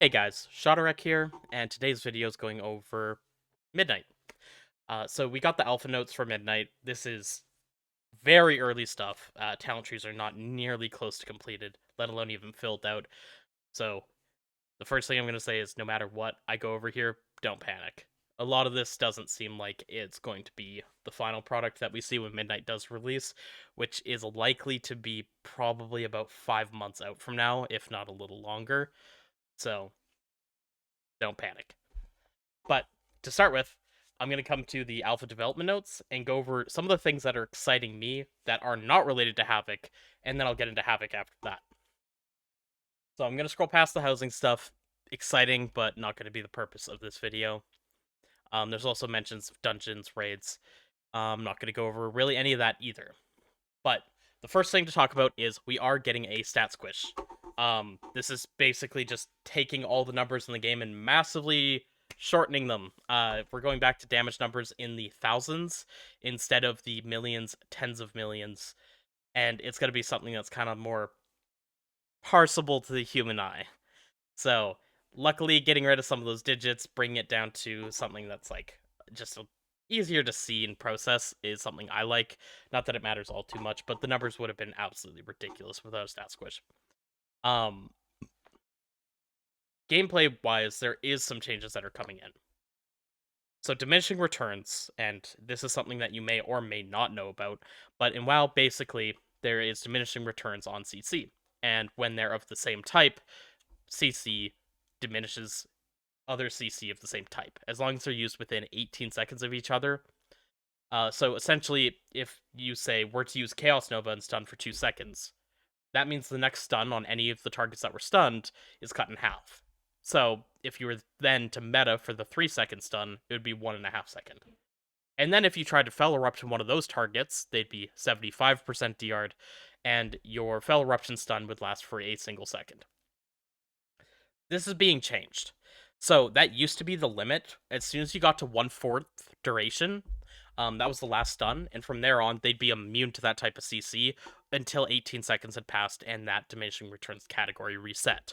Hey guys, Shotarek here, and today's video is going over Midnight. So we got the alpha notes for Midnight. This is very early stuff. Talent trees are not nearly close to completed, let alone even filled out. So the first thing I'm going to say is no matter what I go over here, don't panic. A lot of this doesn't seem like it's going to be the final product that we see when Midnight does release, which is likely to be probably about 5 months out from now, if not a little longer. So don't panic. But to start with, I'm going to come to the alpha development notes and go over some of the things that are exciting me that are not related to Havoc, and then I'll get into Havoc after that. So I'm going to scroll past the housing stuff. Exciting, but not going to be the purpose of this video. There's also mentions of dungeons, raids. I'm not going to go over really any of that either. But the first thing to talk about is we are getting a stat squish. This is basically just taking all the numbers in the game and massively shortening them. We're going back to damage numbers in the thousands instead of the millions, tens of millions, and it's going to be something that's kind of more parsable to the human eye. So, luckily, getting rid of some of those digits, bringing it down to something that's like just easier to see and process is something I like. Not that it matters all too much, but the numbers would have been absolutely ridiculous without a stat squish. Um, Gameplay wise, there is some changes that are coming in. So diminishing returns, and this is something that you may or may not know about, but in WoW, basically, there is diminishing returns on CC. And when they're of the same type, CC diminishes other CC of the same type, as long as they're used within 18 seconds of each other. So essentially, if you say were to use Chaos Nova and stun for 2 seconds, that means the next stun on any of the targets that were stunned is cut in half. So if you were then to meta for the 3-second stun, it would be 1.5 seconds. And then if you tried to Fel Eruption one of those targets, they'd be 75% DR'd, and your Fel Eruption stun would last for a single second. This is being changed. So that used to be the limit. As soon as you got to 1/4 duration, that was the last stun, and from there on, they'd be immune to that type of CC until 18 seconds had passed and that diminishing returns category reset.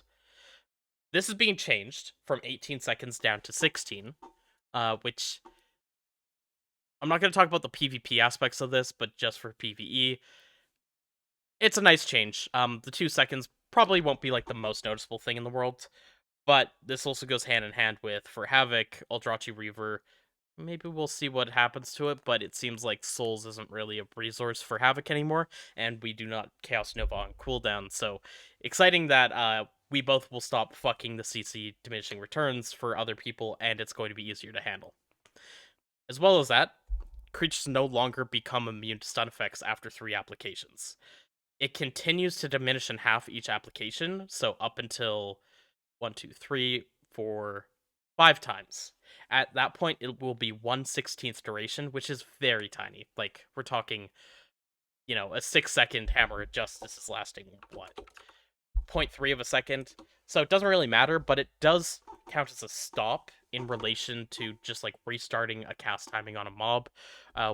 This is being changed from 18 seconds down to 16, which I'm not going to talk about the PvP aspects of this, but just for PvE, it's a nice change. The 2 seconds probably won't be like the most noticeable thing in the world, but this also goes hand in hand with for Havoc, Eldrachi Reaver. Maybe we'll see what happens to it, but it seems like Souls isn't really a resource for Havoc anymore, and we do not Chaos Nova on cooldown. So exciting that we both will stop fucking the CC diminishing returns for other people, and it's going to be easier to handle. As well as that, creatures no longer become immune to stun effects after 3 applications. It continues to diminish in half each application, so up until 1, 2, 3, 4, 5 times. At that point, it will be 1/16th duration, which is very tiny. Like, we're talking, a 6-second Hammer of Justice is lasting, what, 0.3 of a second? So it doesn't really matter, but it does count as a stop in relation to just, like, restarting a cast timing on a mob,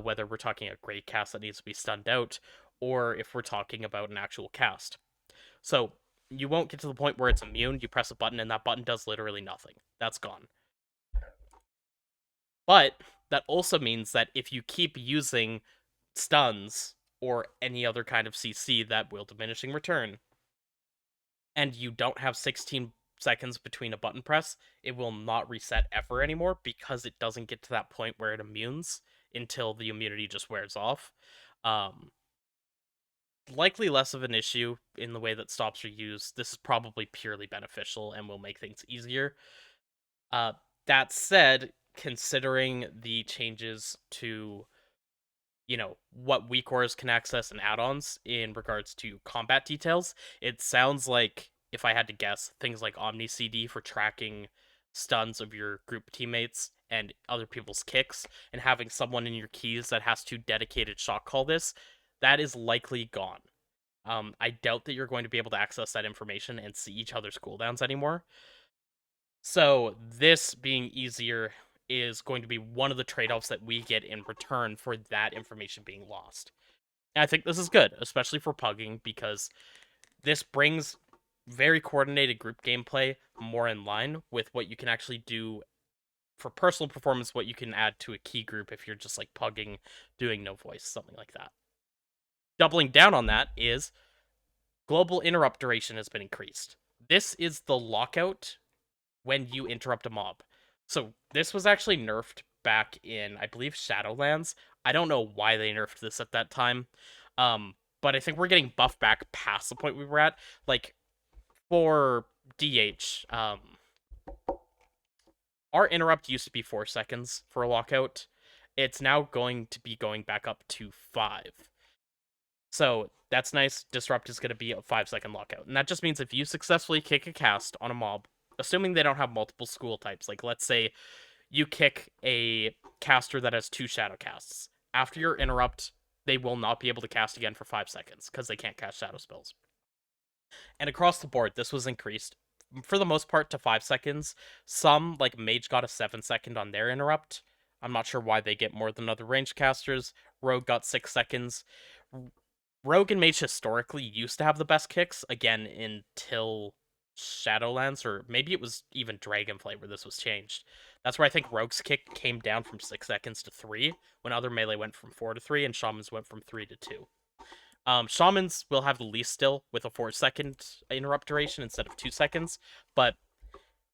whether we're talking a great cast that needs to be stunned out, or if we're talking about an actual cast. So you won't get to the point where it's immune. You press a button, and that button does literally nothing. That's gone. But that also means that if you keep using stuns or any other kind of CC that will diminishing return, and you don't have 16 seconds between a button press, it will not reset ever anymore because it doesn't get to that point where it immunes until the immunity just wears off. Um, Likely less of an issue in the way that stops are used. This is probably purely beneficial and will make things easier. Uh, that said, considering the changes to what weak can access and add-ons in regards to combat details, it sounds like, if I had to guess, things like Omni CD for tracking stuns of your group teammates and other people's kicks, and having someone in your keys that has to dedicated shot call this, that is likely gone. I doubt that you're going to be able to access that information and see each other's cooldowns anymore. So this being easier is going to be one of the trade-offs that we get in return for that information being lost. And I think this is good, especially for pugging, because this brings very coordinated group gameplay, more in line with what you can actually do for personal performance, what you can add to a key group if you're just like pugging, doing no voice, something like that. Doubling down on that is global interrupt duration has been increased. This is the lockout when you interrupt a mob. So this was actually nerfed back in, I believe, Shadowlands. I don't know why they nerfed this at that time. But I think we're getting buffed back past the point we were at. Like for DH, our interrupt used to be 4 seconds for a lockout. It's now going to be going back up to 5. So that's nice. Disrupt is going to be a 5 second lockout. And that just means if you successfully kick a cast on a mob, assuming they don't have multiple school types, like let's say you kick a caster that has 2 shadow casts. After your interrupt, they will not be able to cast again for 5 seconds because they can't cast shadow spells. And across the board, this was increased for the most part to 5 seconds. Some, like Mage, got a 7 second on their interrupt. I'm not sure why they get more than other ranged casters. Rogue got 6 seconds. Rogue and Mage historically used to have the best kicks, again, until Shadowlands, or maybe it was even Dragonflight where this was changed. That's where I think Rogue's kick came down from 6 seconds to 3, when other melee went from 4 to 3, and Shaman's went from 3 to 2. Shamans will have the least still with a 4 second interrupt duration instead of 2 seconds, but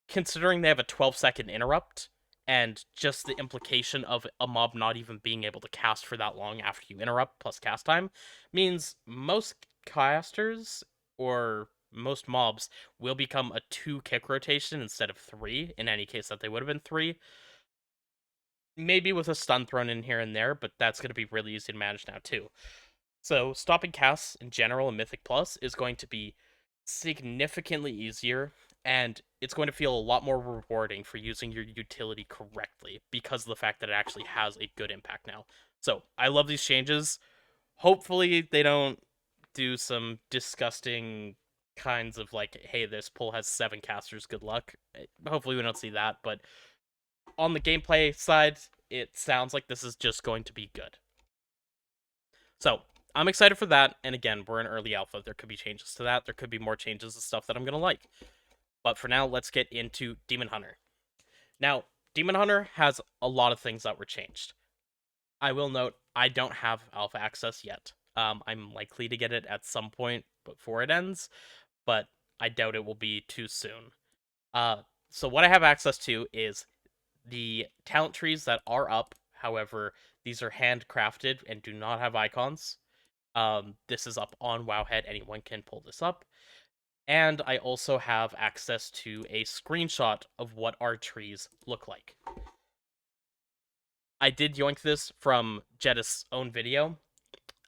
considering they have a 12 second interrupt and just the implication of a mob not even being able to cast for that long after you interrupt plus cast time means most casters or most mobs will become a 2 kick rotation instead of 3, in any case that they would have been 3. Maybe with a stun thrown in here and there, but that's going to be really easy to manage now too. So stopping casts in general in Mythic Plus is going to be significantly easier, and it's going to feel a lot more rewarding for using your utility correctly because of the fact that it actually has a good impact now. So I love these changes. Hopefully they don't do some disgusting kinds of like, hey, this pull has 7 casters, good luck. Hopefully we don't see that, but on the gameplay side, it sounds like this is just going to be good. So I'm excited for that. And again, we're in early alpha. There could be changes to that. There could be more changes to stuff that I'm going to like. But for now, let's get into Demon Hunter. Now, Demon Hunter has a lot of things that were changed. I will note, I don't have alpha access yet. I'm likely to get it at some point before it ends, but I doubt it will be too soon. So what I have access to is the talent trees that are up. However, these are handcrafted and do not have icons. This is up on Wowhead. Anyone can pull this up. And I also have access to a screenshot of what our trees look like. I did yoink this from Jetta's own video,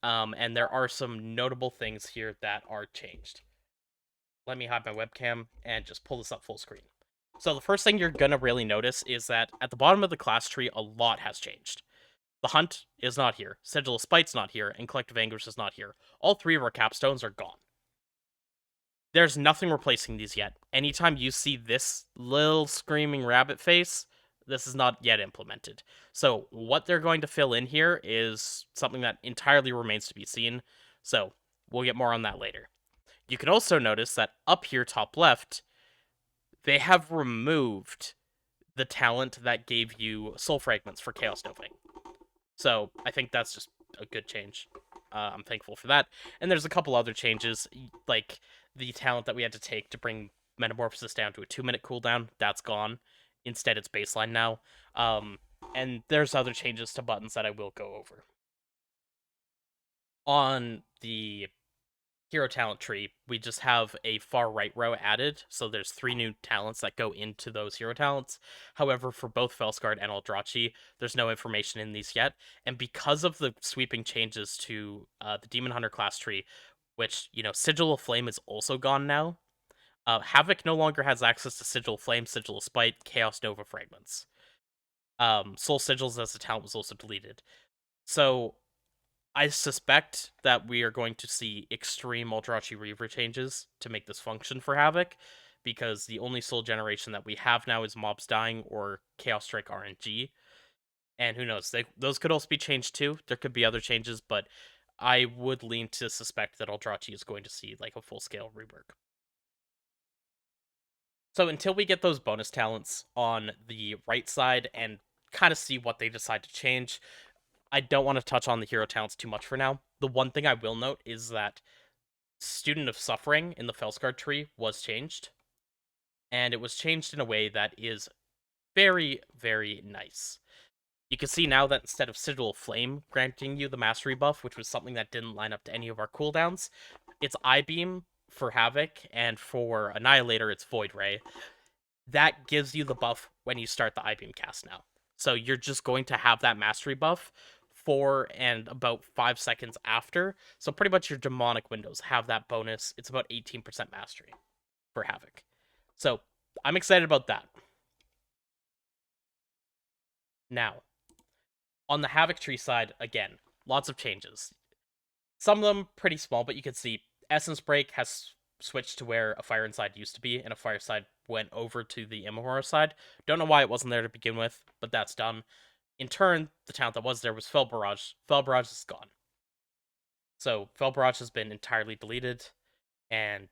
and there are some notable things here that are changed. Let me hide my webcam and just pull this up full screen. So the first thing you're going to really notice is that at the bottom of the class tree, a lot has changed. The Hunt is not here, Sigil of Spite's not here, and Collective Anguish is not here. All 3 of our capstones are gone. There's nothing replacing these yet. Anytime you see this little screaming rabbit face, this is not yet implemented. So what they're going to fill in here is something that entirely remains to be seen. So we'll get more on that later. You can also notice that up here, top left, they have removed the talent that gave you soul fragments for chaos doping. So I think that's just a good change. I'm thankful for that. And there's a couple other changes, like the talent that we had to take to bring Metamorphosis down to a 2-minute cooldown. That's gone. Instead, it's baseline now. And there's other changes to buttons that I will go over. On the hero talent tree, we just have a far right row added, so there's 3 new talents that go into those hero talents. However, for both Felskard and Eldrachi, there's no information in these yet, and because of the sweeping changes to the Demon Hunter class tree, which, Sigil of Flame is also gone now, Havoc no longer has access to Sigil of Flame, Sigil of Spite, Chaos Nova fragments. Soul Sigils as a talent was also deleted. So I suspect that we are going to see extreme Eldrachi Reaver changes to make this function for Havoc, because the only soul generation that we have now is mobs dying or Chaos Strike RNG. And who knows, those could also be changed too. There could be other changes, but I would lean to suspect that Eldrachi is going to see like a full-scale rework. So until we get those bonus talents on the right side and kind of see what they decide to change, I don't want to touch on the hero talents too much for now. The one thing I will note is that Student of Suffering in the Felsguard tree was changed, and it was changed in a way that is very, very nice. You can see now that instead of Sigil of Flame granting you the Mastery buff, which was something that didn't line up to any of our cooldowns, it's Eye Beam for Havoc, and for Annihilator, it's Void Ray. That gives you the buff when you start the Eye Beam cast now. So you're just going to have that Mastery buff for and about 5 seconds after. So pretty much your demonic windows have that bonus. It's about 18% Mastery for Havoc. So I'm excited about that. Now, on the Havoc tree side, again, lots of changes. Some of them pretty small, but you can see Essence Break has switched to where a Fire Inside used to be, and a Fire Side went over to the Immohora side. Don't know why it wasn't there to begin with, but that's done. In turn, the talent that was there was Fell Barrage. Fell Barrage is gone. So Fell Barrage has been entirely deleted, and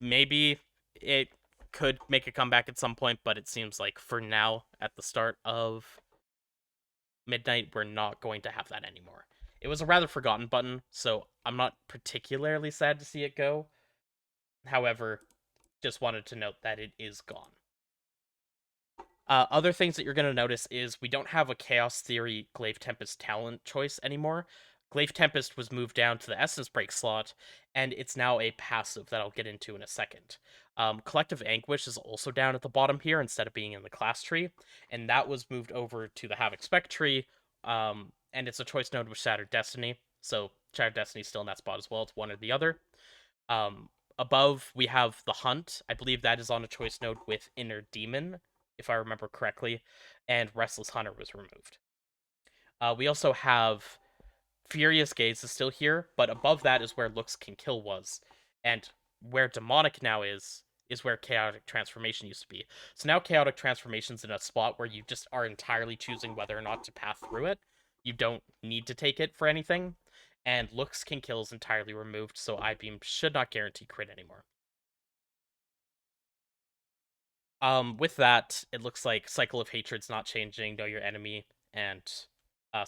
maybe it could make a comeback at some point, but it seems like for now, at the start of Midnight, we're not going to have that anymore. It was a rather forgotten button, so I'm not particularly sad to see it go. However, just wanted to note that it is gone. Other things that you're going to notice is we don't have a Chaos Theory Glaive Tempest talent choice anymore. Glaive Tempest was moved down to the Essence Break slot, and it's now a passive that I'll get into in a second. Collective Anguish is also down at the bottom here instead of being in the class tree, and that was moved over to the Havoc Spec tree, and it's a choice node with Shattered Destiny, so Shattered Destiny's still in that spot as well. It's one or the other. Above, we have the Hunt. I believe that is on a choice node with Inner Demon, if I remember correctly, and Restless Hunter was removed. We also have Furious Gaze is still here, but above that is where Looks Can Kill was, and where Demonic now is where Chaotic Transformation used to be. So now Chaotic Transformation's in a spot where you just are entirely choosing whether or not to path through it. You don't need to take it for anything, and Looks Can Kill is entirely removed, so Eye Beam should not guarantee crit anymore. With that, it looks like Cycle of Hatred's not changing, Know Your Enemy, and I'm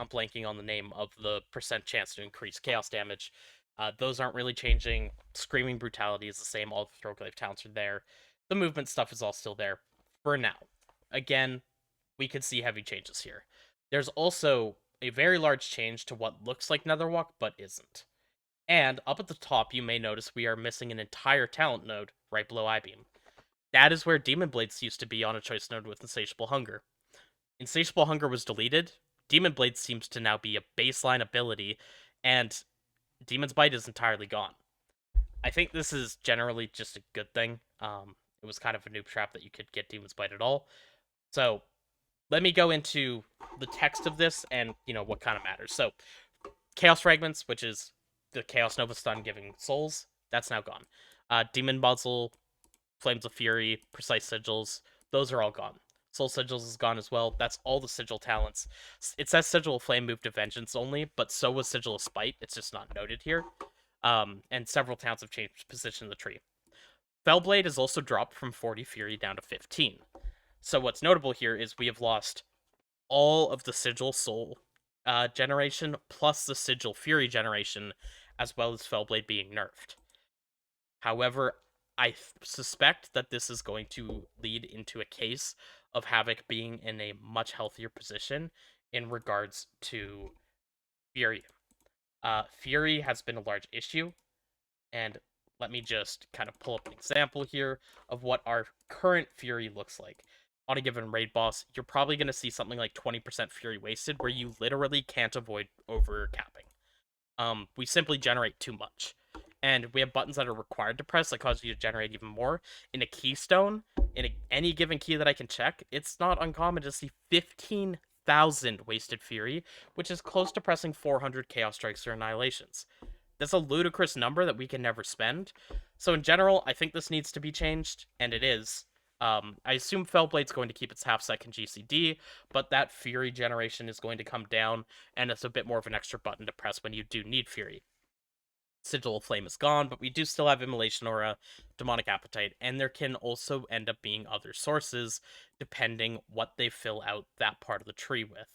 blanking on the name of the percent chance to increase chaos damage. Those aren't really changing. Screaming Brutality is the same. All the Throwglaive talents are there. The movement stuff is all still there for now. Again, we could see heavy changes here. There's also a very large change to what looks like Netherwalk, but isn't. And up at the top, you may notice we are missing an entire talent node right below Eyebeam. That is where Demon Blades used to be on a choice node with Insatiable Hunger. Insatiable Hunger was deleted. Demon Blade seems to now be a baseline ability, and Demon's Bite is entirely gone. I think this is generally just a good thing. It was kind of a noob trap that you could get Demon's Bite at all. So let me go into the text of this and what kind of matters. So Chaos Fragments, which is the Chaos Nova stun giving souls, that's now gone. Demon Muzzle, Flames of Fury, Precise Sigils, those are all gone. Soul Sigils is gone as well. That's all the Sigil talents. It says Sigil of Flame moved to Vengeance only, but so was Sigil of Spite. It's just not noted here. And several talents have changed position in the tree. Fellblade is also dropped from 40 Fury down to 15. So what's notable here is we have lost all of the Sigil Soul generation, plus the Sigil Fury generation, as well as Fellblade being nerfed. However, I suspect that this is going to lead into a case of Havoc being in a much healthier position in regards to Fury. Fury has been a large issue, and let me just kind of pull up an example here of what our current Fury looks like. On a given raid boss, you're probably going to see something like 20% Fury wasted, where you literally can't avoid overcapping. We simply generate too much. And we have buttons that are required to press that cause you to generate even more. In a keystone, any given key that I can check, it's not uncommon to see 15,000 wasted Fury, which is close to pressing 400 Chaos Strikes or Annihilations. That's a ludicrous number that we can never spend. So in general, I think this needs to be changed, and it is. I assume Fellblade's going to keep its half-second GCD, but that Fury generation is going to come down, and it's a bit more of an extra button to press when you do need Fury. Sigil of Flame is gone, but we do still have Immolation Aura, Demonic Appetite, and there can also end up being other sources depending what they fill out that part of the tree with.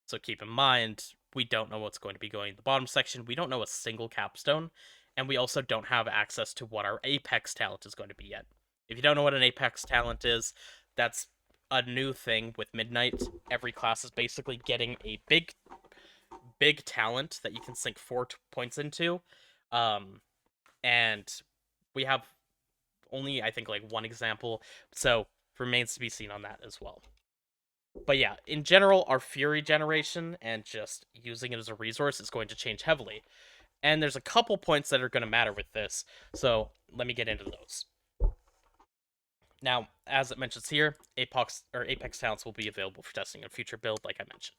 So keep in mind, we don't know what's going to be going in the bottom section. We don't know a single capstone, and we also don't have access to what our Apex talent is going to be yet. If you don't know what an Apex talent is, that's a new thing with Midnight. Every class is basically getting a big talent that you can sink 4 points into. And we have only, I think, like one example, so remains to be seen on that as well. But yeah, in general, our Fury generation and just using it as a resource is going to change heavily. And there's a couple points that are going to matter with this, so let me get into those. Now, as it mentions here, Apex talents will be available for testing in a future build, like I mentioned.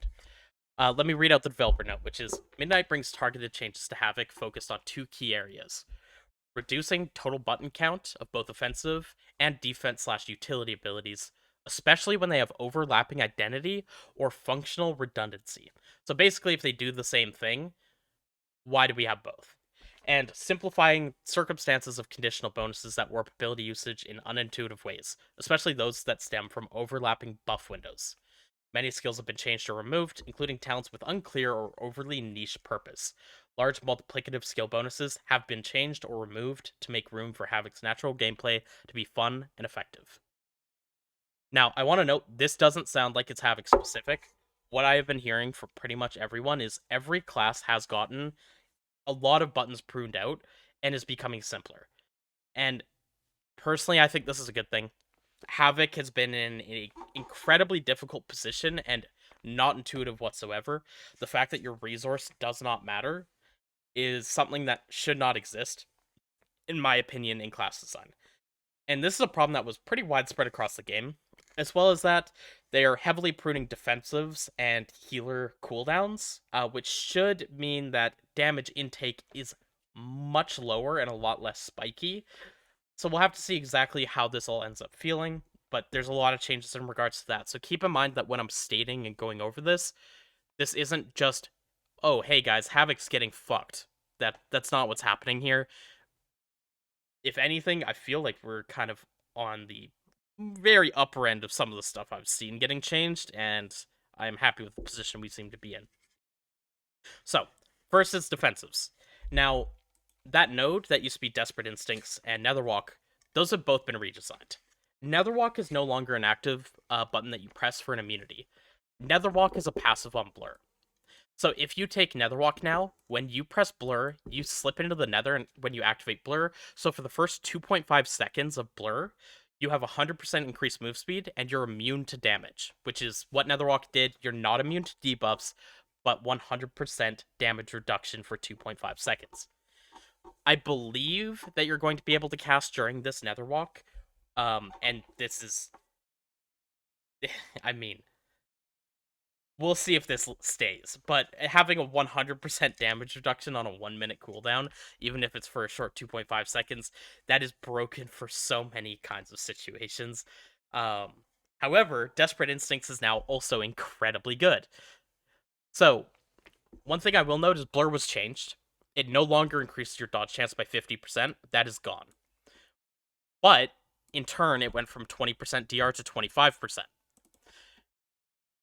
Let me read out the developer note, which is Midnight brings targeted changes to Havoc focused on 2 key areas: reducing total button count of both offensive and defense/utility abilities, especially when they have overlapping identity or functional redundancy. So basically, if they do the same thing, why do we have both? And simplifying circumstances of conditional bonuses that warp ability usage in unintuitive ways, especially those that stem from overlapping buff windows. Many skills have been changed or removed, including talents with unclear or overly niche purpose. Large multiplicative skill bonuses have been changed or removed to make room for Havoc's natural gameplay to be fun and effective. Now, I want to note, this doesn't sound like it's Havoc specific. What I have been hearing from pretty much everyone is every class has gotten a lot of buttons pruned out and is becoming simpler. And personally, I think this is a good thing. Havoc has been in an incredibly difficult position and not intuitive whatsoever. The fact that your resource does not matter is something that should not exist, in my opinion, in class design. And this is a problem that was pretty widespread across the game, as well as that they are heavily pruning defensives and healer cooldowns, which should mean that damage intake is much lower and a lot less spiky. So we'll have to see exactly how this all ends up feeling, but there's a lot of changes in regards to that. So keep in mind that when I'm stating and going over this, this isn't just, oh, hey guys, Havoc's getting fucked. That's not what's happening here. If anything, I feel like we're kind of on the very upper end of some of the stuff I've seen getting changed, and I'm happy with the position we seem to be in. So, first is defensives. Now, that node that used to be Desperate Instincts and Netherwalk, those have both been redesigned. Netherwalk is no longer an active button that you press for an immunity. Netherwalk is a passive on Blur. So if you take Netherwalk now, when you press Blur, you slip into the Nether when you activate Blur. So for the first 2.5 seconds of Blur, you have 100% increased move speed, and you're immune to damage, which is what Netherwalk did. You're not immune to debuffs, but 100% damage reduction for 2.5 seconds. I believe that you're going to be able to cast during this Netherwalk, and this is... I mean, we'll see if this stays, but having a 100% damage reduction on a 1-minute cooldown, even if it's for a short 2.5 seconds, that is broken for so many kinds of situations. However, Desperate Instincts is now also incredibly good. So, one thing I will note is Blur was changed. It no longer increases your dodge chance by 50%. That is gone. But, in turn, it went from 20% DR to 25%.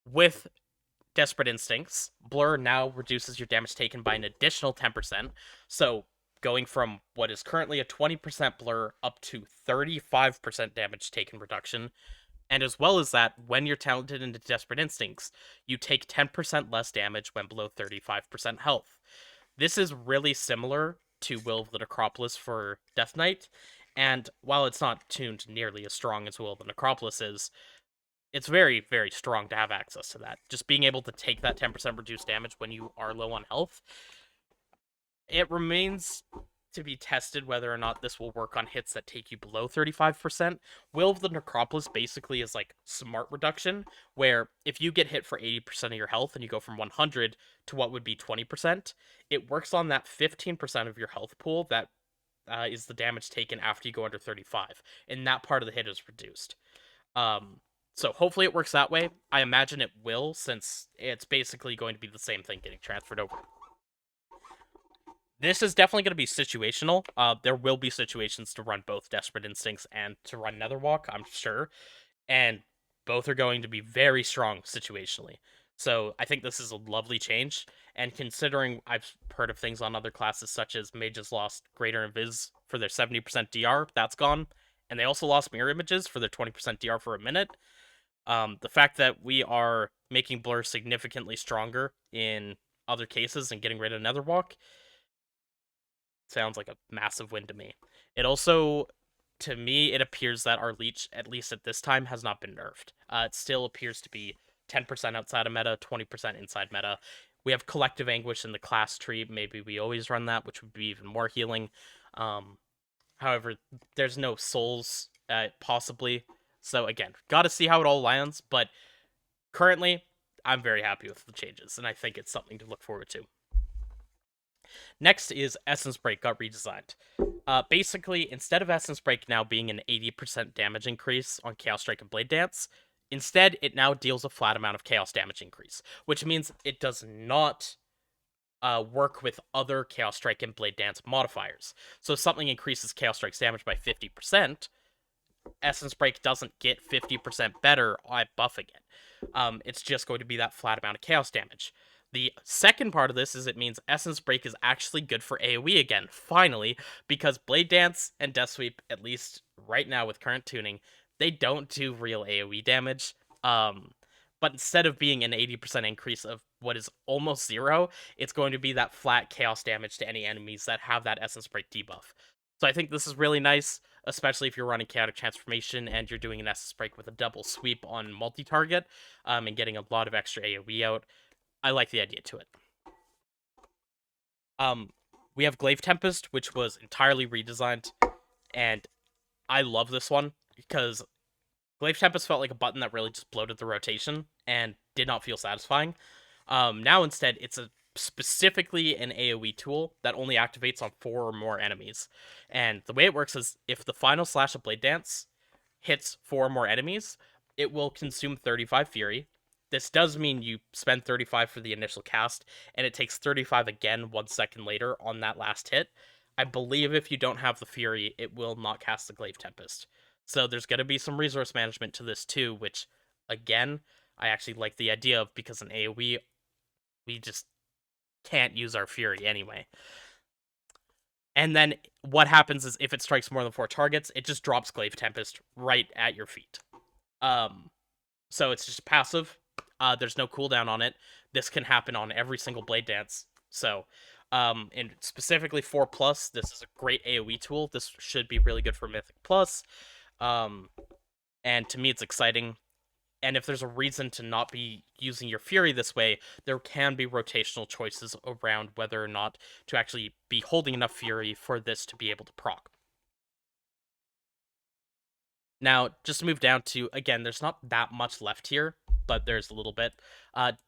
With Desperate Instincts, Blur now reduces your damage taken by an additional 10%, so going from what is currently a 20% Blur up to 35% damage taken reduction, and as well as that, when you're talented into Desperate Instincts, you take 10% less damage when below 35% health. This is really similar to Will of the Necropolis for Death Knight, and while it's not tuned nearly as strong as Will of the Necropolis is, it's very, very strong to have access to that. Just being able to take that 10% reduced damage when you are low on health. It remains to be tested whether or not this will work on hits that take you below 35%. Will of the Necropolis basically is like smart reduction, where if you get hit for 80% of your health and you go from 100 to what would be 20%, it works on that 15% of your health pool that is the damage taken after you go under 35, and that part of the hit is reduced. So hopefully it works that way. I imagine it will, since it's basically going to be the same thing getting transferred over. This is definitely going to be situational. There will be situations to run both Desperate Instincts and to run Netherwalk, I'm sure, and both are going to be very strong situationally. So I think this is a lovely change. And considering I've heard of things on other classes such as Mages lost Greater Invis for their 70% DR, that's gone, and they also lost Mirror Images for their 20% DR for a minute. The fact that we are making Blur significantly stronger in other cases and getting rid of Netherwalk sounds like a massive win to me. It also, to me, it appears that our leech, at least at this time, has not been nerfed. It still appears to be 10% outside of meta, 20% inside meta. We have Collective Anguish in the class tree. Maybe we always run that, which would be even more healing. Um, However, there's no souls, possibly. So again, got to see how it all lands. But currently, I'm very happy with the changes, and I think it's something to look forward to. Next is Essence Break got redesigned. Basically, instead of Essence Break now being an 80% damage increase on Chaos Strike and Blade Dance, instead it now deals a flat amount of Chaos damage increase, which means it does not work with other Chaos Strike and Blade Dance modifiers. So if something increases Chaos Strike's damage by 50%, Essence Break doesn't get 50% better at buffing it. It's just going to be that flat amount of Chaos damage. The second part of this is it means Essence Break is actually good for AoE again, finally, because Blade Dance and Death Sweep, at least right now with current tuning, they don't do real AoE damage. But instead of being an 80% increase of what is almost zero, it's going to be that flat Chaos damage to any enemies that have that Essence Break debuff. So I think this is really nice, especially if you're running Chaotic Transformation and you're doing an Essence Break with a double sweep on multi-target, and getting a lot of extra AoE out. I like the idea to it. Um, we have Glaive Tempest, which was entirely redesigned, and I love this one because Glaive Tempest felt like a button that really just bloated the rotation and did not feel satisfying. Now instead, it's a specifically an AoE tool that only activates on 4 or more enemies. And the way it works is if the final slash of Blade Dance hits 4 or more enemies, it will consume 35 Fury. This does mean you spend 35 for the initial cast, and it takes 35 again 1 second later on that last hit. I believe if you don't have the Fury, it will not cast the Glaive Tempest. So there's going to be some resource management to this too, which, again, I actually like the idea of because in AoE, we just can't use our Fury anyway. And then what happens is if it strikes more than 4 targets, it just drops Glaive Tempest right at your feet. So it's just passive. There's no cooldown on it. This can happen on every single Blade Dance. So, and specifically 4+, this is a great AoE tool. This should be really good for Mythic Plus. And to me, it's exciting. And if there's a reason to not be using your Fury this way, there can be rotational choices around whether or not to actually be holding enough Fury for this to be able to proc. Now, just to move down to, again, there's not that much left here, but there's a little bit.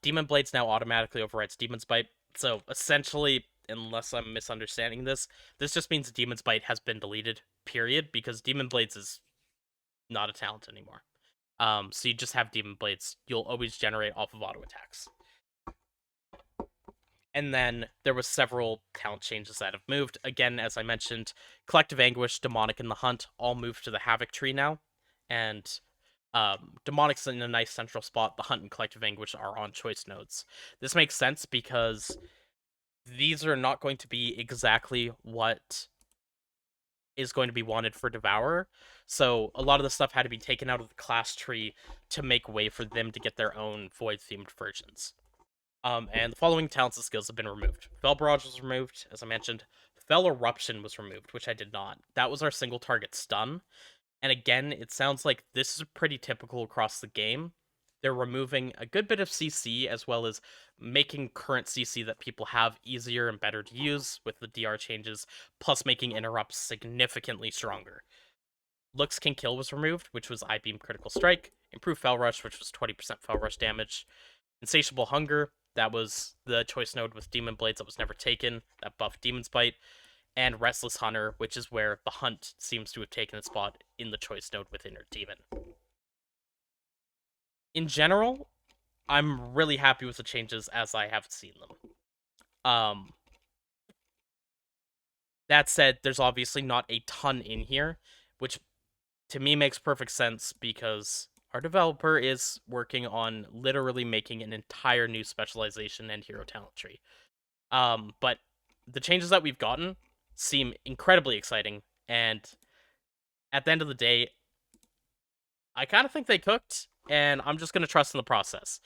Demon Blades now automatically overrides Demon's Bite. So essentially, unless I'm misunderstanding this, this just means Demon's Bite has been deleted, period, because Demon Blades is not a talent anymore. So you just have Demon Blades. You'll always generate off of auto attacks. And then there was several talent changes that have moved. Again, as I mentioned, Collective Anguish, Demonic, and the Hunt all moved to the Havoc tree now. And Demonic's in a nice central spot. The Hunt and Collective Anguish are on choice nodes. This makes sense because these are not going to be exactly what is going to be wanted for Devourer. So a lot of the stuff had to be taken out of the class tree to make way for them to get their own Void-themed versions. And the following talents and skills have been removed. Fel Barrage was removed, as I mentioned. Fel Eruption was removed, which I did not. That was our single target stun. And again, it sounds like this is pretty typical across the game. They're removing a good bit of CC as well as making current CC that people have easier and better to use with the DR changes, plus making interrupts significantly stronger. Looks Can Kill was removed, which was I-Beam Critical Strike. Improved Fel Rush, which was 20% Fel Rush damage. Insatiable Hunger, that was the choice node with Demon Blades that was never taken, that buffed Demon's Bite. And Restless Hunter, which is where the Hunt seems to have taken its spot in the choice node with Inner Demon. In general, I'm really happy with the changes as I have seen them. That said, there's obviously not a ton in here, which to me makes perfect sense because our developer is working on literally making an entire new specialization and hero talent tree. But the changes that we've gotten seem incredibly exciting, and at the end of the day, I kind of think they cooked, and I'm just gonna trust in the process.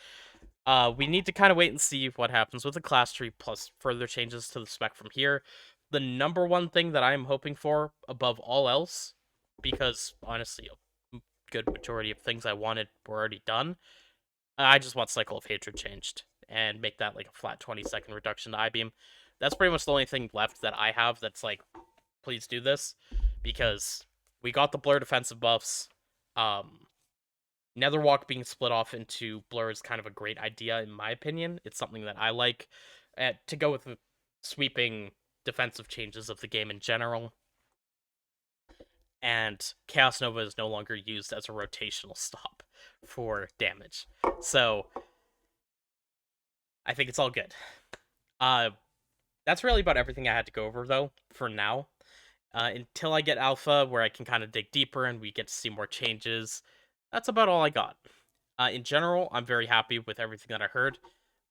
We need to kind of wait and see what happens with the class tree, plus further changes to the spec from here. The number one thing that I'm hoping for above all else, because honestly, a good majority of things I wanted were already done. I just want Cycle of Hatred changed and make that like a flat 20-second reduction to I-beam. That's pretty much the only thing left that I have that's like, please do this, because we got the blur defensive buffs. Um, Netherwalk being split off into blur is kind of a great idea in my opinion. It's something that I like to go with the sweeping defensive changes of the game in general. And Chaos Nova is no longer used as a rotational stop for damage. So I think it's all good. Uh, that's really about everything I had to go over though for now. Until I get alpha, where I can kind of dig deeper and we get to see more changes, that's about all I got. In general, I'm very happy with everything that I heard.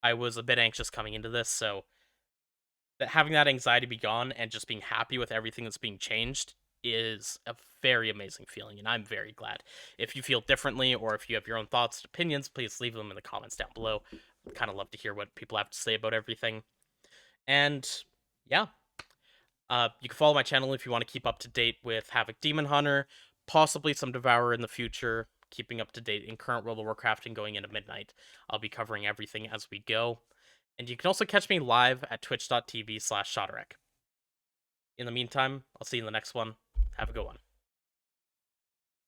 I was a bit anxious coming into this, so that having that anxiety be gone and just being happy with everything that's being changed is a very amazing feeling, and I'm very glad. If you feel differently or if you have your own thoughts and opinions, please leave them in the comments down below. I'd kind of love to hear what people have to say about everything. And yeah, you can follow my channel if you want to keep up to date with Havoc Demon Hunter, possibly some Devourer in the future, keeping up to date in current World of Warcraft and going into midnight. I'll be covering everything as we go. And you can also catch me live at twitch.tv/Shotarek. In the meantime, I'll see you in the next one. Have a good one.